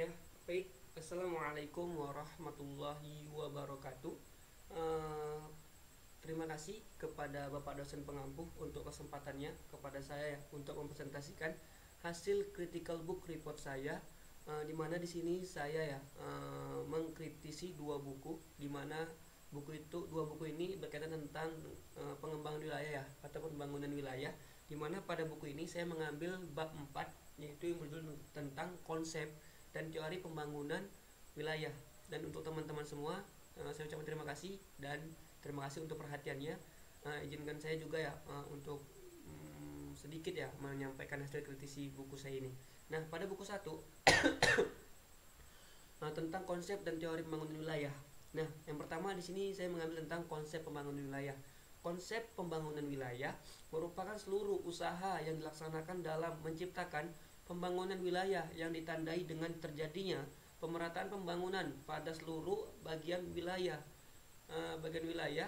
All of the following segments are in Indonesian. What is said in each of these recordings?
Ya, baik. Assalamualaikum warahmatullahi wabarakatuh. Eh, Terima kasih kepada Bapak dosen pengampu untuk kesempatannya kepada saya ya, untuk mempresentasikan hasil critical book report saya. Di mana di sini saya ya mengkritisi dua buku, di mana dua buku ini berkaitan tentang pengembangan wilayah ya, atau pembangunan wilayah. Di mana pada buku ini saya mengambil bab 4, yaitu yang berjudul tentang konsep dan teori pembangunan wilayah. Dan untuk teman-teman semua, saya ucapkan terima kasih dan terima kasih untuk perhatiannya. Izinkan saya juga ya untuk sedikit ya menyampaikan hasil kritisi buku saya ini. Nah, pada buku satu tentang konsep dan teori pembangunan wilayah. Nah, yang pertama di sini saya mengambil tentang konsep pembangunan wilayah. Konsep pembangunan wilayah merupakan seluruh usaha yang dilaksanakan dalam menciptakan pembangunan wilayah yang ditandai dengan terjadinya pemerataan pembangunan pada seluruh bagian wilayah bagian wilayah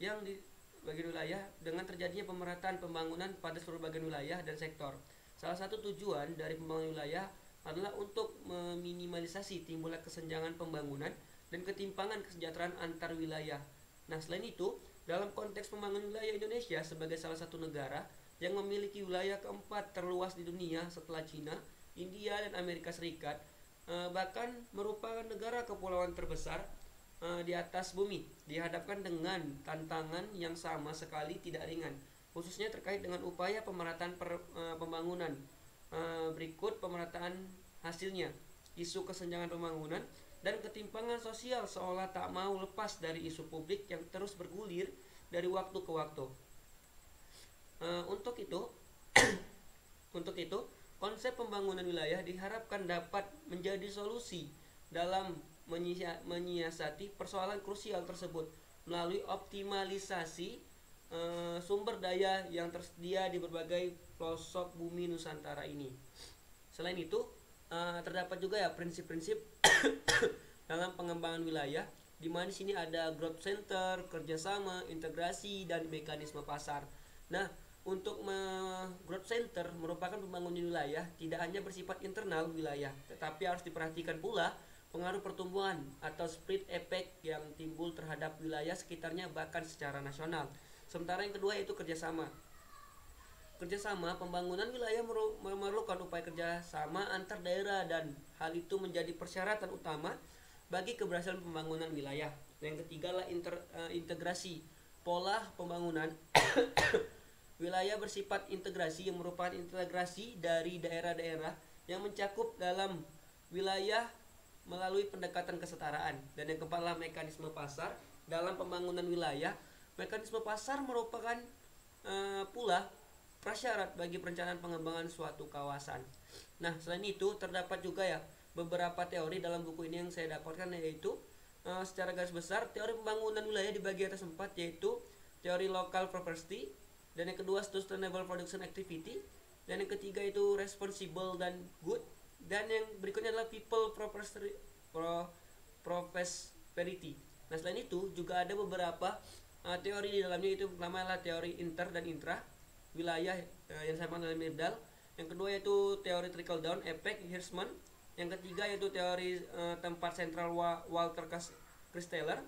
yang di bagian wilayah dengan terjadinya pemerataan pembangunan pada seluruh bagian wilayah dan sektor. Salah satu tujuan dari pembangunan wilayah adalah untuk meminimalisasi timbulnya kesenjangan pembangunan dan ketimpangan kesejahteraan antar wilayah. Nah, selain itu, dalam konteks pembangunan wilayah Indonesia sebagai salah satu negara yang memiliki wilayah keempat terluas di dunia setelah Cina, India, dan Amerika Serikat, bahkan merupakan negara kepulauan terbesar di atas bumi, dihadapkan dengan tantangan yang sama sekali tidak ringan, khususnya terkait dengan upaya pemerataan pembangunan. Berikut pemerataan hasilnya: isu kesenjangan pembangunan dan ketimpangan sosial seolah tak mau lepas dari isu publik yang terus bergulir dari waktu ke waktu. Untuk itu, untuk itu, konsep pembangunan wilayah diharapkan dapat menjadi solusi dalam menyiasati persoalan krusial tersebut melalui optimalisasi sumber daya yang tersedia di berbagai pelosok bumi Nusantara ini. Selain itu, terdapat juga ya prinsip-prinsip dalam pengembangan wilayah, di mana di sini ada growth center, kerjasama, integrasi, dan mekanisme pasar. Nah, untuk growth center merupakan pembangunan wilayah tidak hanya bersifat internal wilayah, tetapi harus diperhatikan pula pengaruh pertumbuhan atau spread effect yang timbul terhadap wilayah sekitarnya bahkan secara nasional. Sementara yang kedua yaitu kerjasama. Kerjasama pembangunan wilayah memerlukan upaya kerjasama antar daerah dan hal itu menjadi persyaratan utama bagi keberhasilan pembangunan wilayah. Yang ketiga adalah integrasi. Pola pembangunan wilayah bersifat integrasi yang merupakan integrasi dari daerah-daerah yang mencakup dalam wilayah melalui pendekatan kesetaraan. Dan yang keempat adalah mekanisme pasar. Dalam pembangunan wilayah, mekanisme pasar merupakan pula prasyarat bagi perencanaan pengembangan suatu kawasan. Nah, selain itu terdapat juga ya beberapa teori dalam buku ini yang saya dapatkan, yaitu secara garis besar teori pembangunan wilayah dibagi atas 4, yaitu teori local property, dan yang kedua sustainable production activity, dan yang ketiga itu responsible dan good, dan yang berikutnya adalah people prosperity. Nah, selain itu juga ada beberapa teori di dalamnya, itu pertama adalah teori inter dan intra wilayah yang saya panggil Mirdal. Yang kedua yaitu teori trickle down effect Hirschman. Yang ketiga yaitu teori tempat sentral Walter Christaller.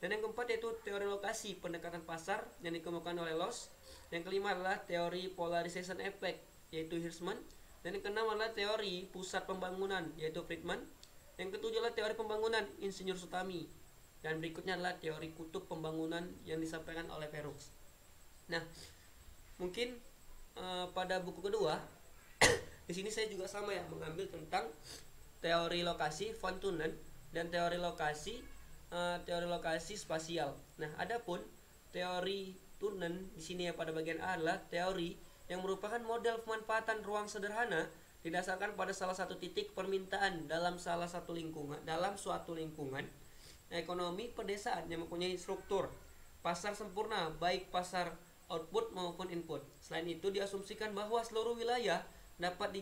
Dan yang keempat yaitu teori lokasi pendekatan pasar yang dikemukakan oleh Loss. Yang kelima adalah teori polarization effect yaitu Hirschman. Dan yang keenam adalah teori pusat pembangunan yaitu Friedman. Yang ketujuh adalah teori pembangunan Insinyur Sutami. Dan berikutnya adalah teori kutub pembangunan yang disampaikan oleh Perux. Nah, mungkin pada buku kedua di sini saya juga sama ya mengambil tentang teori lokasi von Thunen dan teori lokasi spasial. Nah, adapun teori Thunen di sini ya pada bagian A adalah teori yang merupakan model pemanfaatan ruang sederhana didasarkan pada salah satu titik permintaan dalam suatu lingkungan ekonomi pedesaan yang mempunyai struktur pasar sempurna, baik pasar output maupun input. Selain itu diasumsikan bahwa seluruh wilayah dapat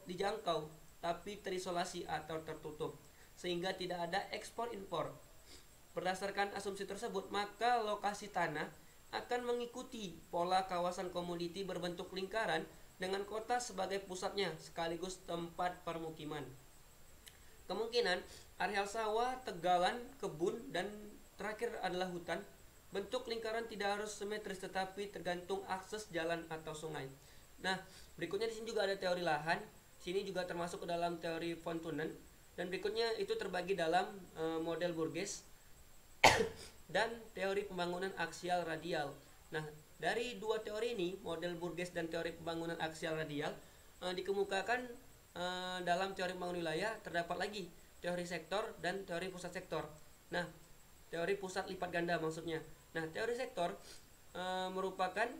dijangkau tapi terisolasi atau tertutup, sehingga tidak ada ekspor impor. Berdasarkan asumsi tersebut, maka lokasi tanah akan mengikuti pola kawasan komoditi berbentuk lingkaran dengan kota sebagai pusatnya sekaligus tempat permukiman. Kemungkinan areal sawah, tegalan, kebun, dan terakhir adalah hutan. Bentuk lingkaran tidak harus simetris tetapi tergantung akses jalan atau sungai. Nah, berikutnya di sini juga ada teori lahan. Sini juga termasuk ke dalam teori von Thunen. Dan berikutnya itu terbagi dalam model Burgess dan teori pembangunan aksial radial. Nah, dari dua teori ini, model Burgess dan teori pembangunan aksial radial, dikemukakan dalam teori pembangunan wilayah terdapat lagi teori sektor dan teori pusat sektor. Nah, teori pusat lipat ganda maksudnya. Nah, teori sektor merupakan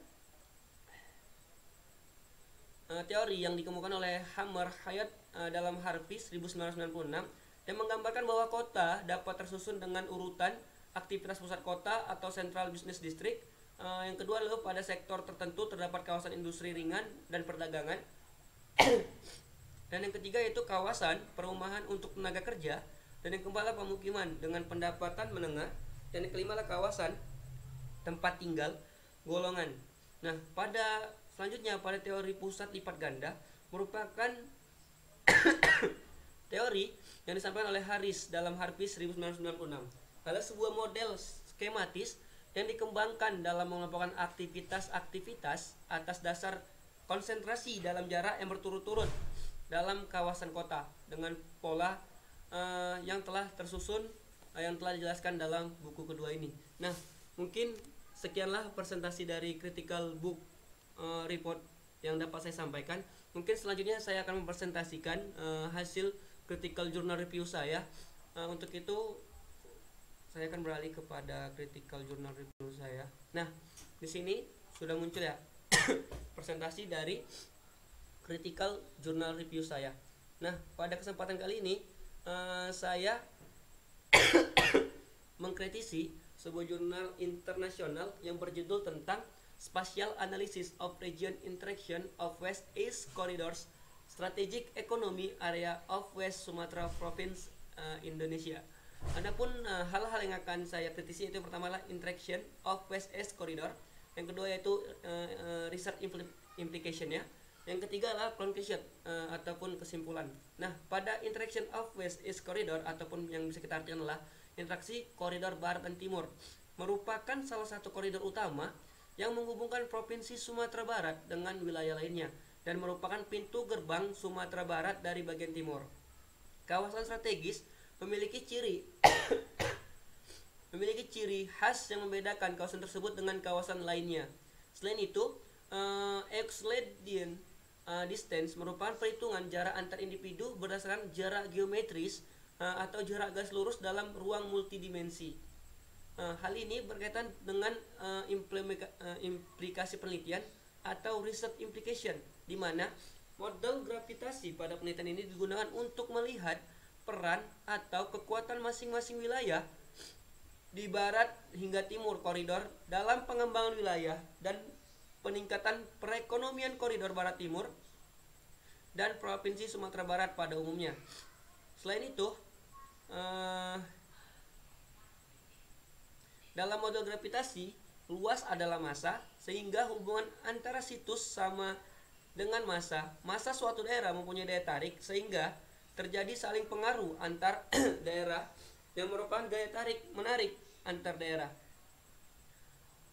teori yang dikemukakan oleh Hammer Hayat dalam Harpis 1996 yang menggambarkan bahwa kota dapat tersusun dengan urutan aktivitas pusat kota atau Central Business District. Yang kedua adalah pada sektor tertentu terdapat kawasan industri ringan dan perdagangan. Dan yang ketiga yaitu kawasan perumahan untuk tenaga kerja. Dan yang keempat adalah pemukiman dengan pendapatan menengah. Dan yang kelima adalah kawasan tempat tinggal golongan. Nah, selanjutnya pada teori pusat lipat ganda merupakan teori yang disampaikan oleh Harris dalam Harpis 1996. Adalah sebuah model skematis yang dikembangkan dalam mengelompokkan aktivitas-aktivitas atas dasar konsentrasi dalam jarak yang berturut-turut dalam kawasan kota dengan pola yang telah tersusun yang telah dijelaskan dalam buku kedua ini. Nah, mungkin sekianlah presentasi dari critical book report yang dapat saya sampaikan. Mungkin selanjutnya saya akan mempresentasikan hasil critical journal review saya. Untuk itu saya akan beralih kepada critical journal review saya. Nah, di sini sudah muncul ya presentasi dari critical journal review saya. Nah, pada kesempatan kali ini saya mengkritisi sebuah jurnal internasional yang berjudul tentang Spatial Analysis of Region Interaction of West East Corridors Strategic Economy Area of West Sumatra Province, Indonesia. Adapun hal-hal yang akan saya kritisi itu pertama adalah interaction of West East Corridor, yang kedua yaitu research implication-nya, yang ketiga adalah conclusion ataupun kesimpulan. Nah, pada interaction of West East Corridor ataupun yang bisa kita artikan adalah interaksi koridor barat dan timur, merupakan salah satu koridor utama yang menghubungkan provinsi Sumatera Barat dengan wilayah lainnya dan merupakan pintu gerbang Sumatera Barat dari bagian timur. Kawasan strategis memiliki ciri khas yang membedakan kawasan tersebut dengan kawasan lainnya. Selain itu, Euclidean distance merupakan perhitungan jarak antar individu berdasarkan jarak geometris atau jarak garis lurus dalam ruang multidimensi. Hal ini berkaitan dengan implikasi penelitian atau research implication, di mana model gravitasi pada penelitian ini digunakan untuk melihat peran atau kekuatan masing-masing wilayah di barat hingga timur koridor dalam pengembangan wilayah dan peningkatan perekonomian koridor barat timur dan provinsi Sumatera Barat pada umumnya. Selain itu, dalam model gravitasi, luas adalah massa, sehingga hubungan antara situs sama dengan massa suatu daerah mempunyai daya tarik, sehingga terjadi saling pengaruh antar daerah yang merupakan daya tarik menarik antar daerah.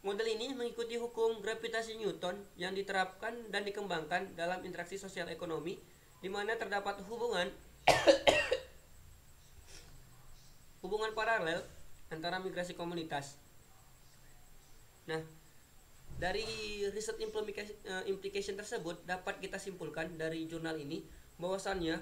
Model ini mengikuti hukum gravitasi Newton yang diterapkan dan dikembangkan dalam interaksi sosial ekonomi, di mana terdapat hubungan paralel antara migrasi komunitas. Nah, dari research implication tersebut dapat kita simpulkan dari jurnal ini bahwasannya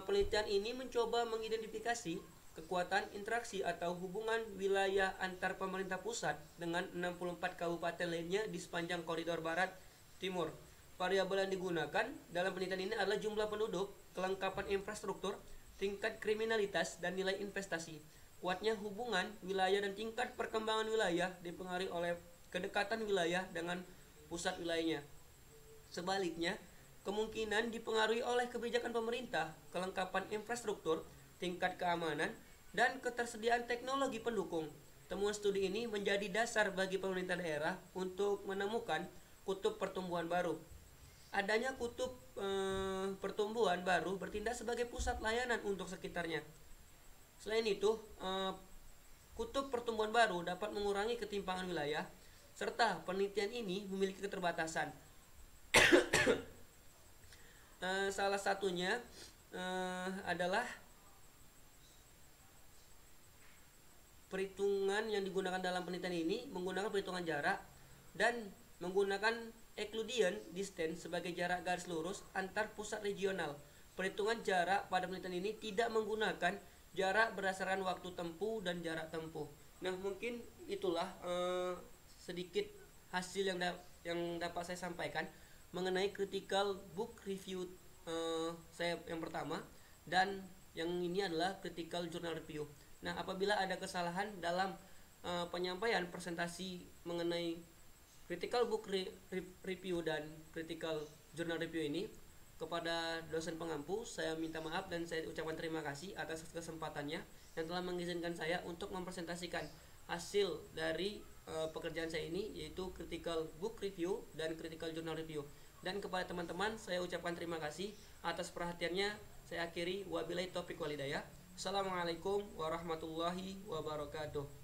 penelitian ini mencoba mengidentifikasi kekuatan interaksi atau hubungan wilayah antar pemerintah pusat dengan 64 kabupaten lainnya di sepanjang koridor barat timur. Variabel yang digunakan dalam penelitian ini adalah jumlah penduduk, kelengkapan infrastruktur, tingkat kriminalitas, dan nilai investasi. Kuatnya hubungan wilayah dan tingkat perkembangan wilayah dipengaruhi oleh kedekatan wilayah dengan pusat wilayahnya. Sebaliknya, kemungkinan dipengaruhi oleh kebijakan pemerintah, kelengkapan infrastruktur, tingkat keamanan, dan ketersediaan teknologi pendukung. Temuan studi ini menjadi dasar bagi pemerintah daerah untuk menemukan kutub pertumbuhan baru. adanya kutub pertumbuhan baru bertindak sebagai pusat layanan untuk sekitarnya. Selain itu, kutub pertumbuhan baru dapat mengurangi ketimpangan wilayah, serta penelitian ini memiliki keterbatasan. Salah satunya adalah perhitungan yang digunakan dalam penelitian ini menggunakan perhitungan jarak dan menggunakan Euclidean distance sebagai jarak garis lurus antar pusat regional. Perhitungan jarak pada penelitian ini tidak menggunakan jarak berdasarkan waktu tempuh dan jarak tempuh. Nah, mungkin itulah sedikit hasil yang dapat saya sampaikan mengenai critical book review saya yang pertama, dan yang ini adalah critical journal review. Nah, apabila ada kesalahan dalam penyampaian presentasi mengenai critical book review dan critical journal review ini, kepada dosen pengampu saya minta maaf dan saya ucapkan terima kasih atas kesempatannya yang telah mengizinkan saya untuk mempresentasikan hasil dari pekerjaan saya ini, yaitu critical book review dan critical journal review. Dan kepada teman-teman saya ucapkan terima kasih atas perhatiannya. Saya akhiri, wabillahi taufiq walhidayah. Assalamualaikum warahmatullahi wabarakatuh.